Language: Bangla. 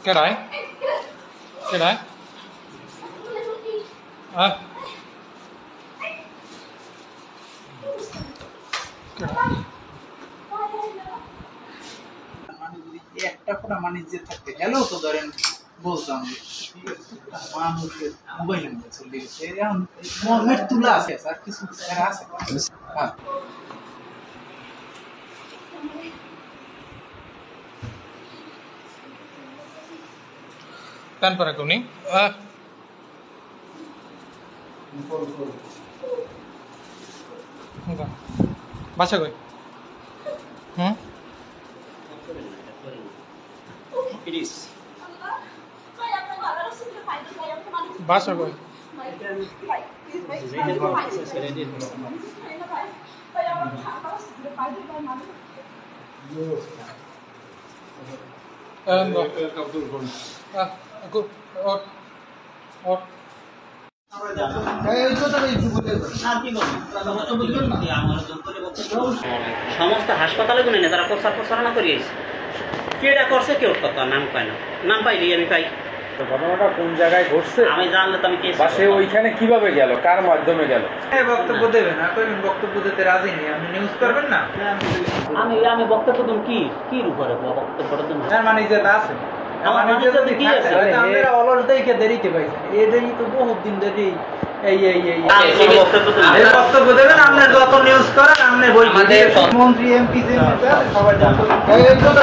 Cái đấy. Cái đấy. À. একটা ফোটা মানে যে থাকতে গেলেও তো ধরেন বলতাম মানুষের মোবাইল নাম্বার চলে গেছে এখন মৃত্যুলা আছে আর কিছু আছে হ্যাঁ Tanpa kuning. Enggak. Baca gue. It is. Baca gue. Enggak. Aku সমস্ত হাসপাতালে গুনে না তারা প্রচার প্রচারণা করিয়েছে কেটা করছে কেউ কত নাম পায় না নাম পাইলি আমি পাই ঘটনাটা কোন জায়গায় ঘটছে আমি জানলে তো আমি কেস বা সে ওইখানে কিভাবে গেল কার মাধ্যমে গেল বক্তব্য দেবেন আপনি বক্তব্য দিতে রাজি নেই আপনি নিউজ করবেন না আমি বক্তব্য দেব কি কি উপরে বক্তব্যটা দেব তার মানে যে আছে আমার নিজে যদি কি আছে আমরা অলস দেইকে দেরিতে পাইছেন এটাই তো বহুত দিন ধরে এই বক্তব্য দেবেন আপনি যত নিউজ করেন আপনি বই মন্ত্রী এমপি সবাই জানেন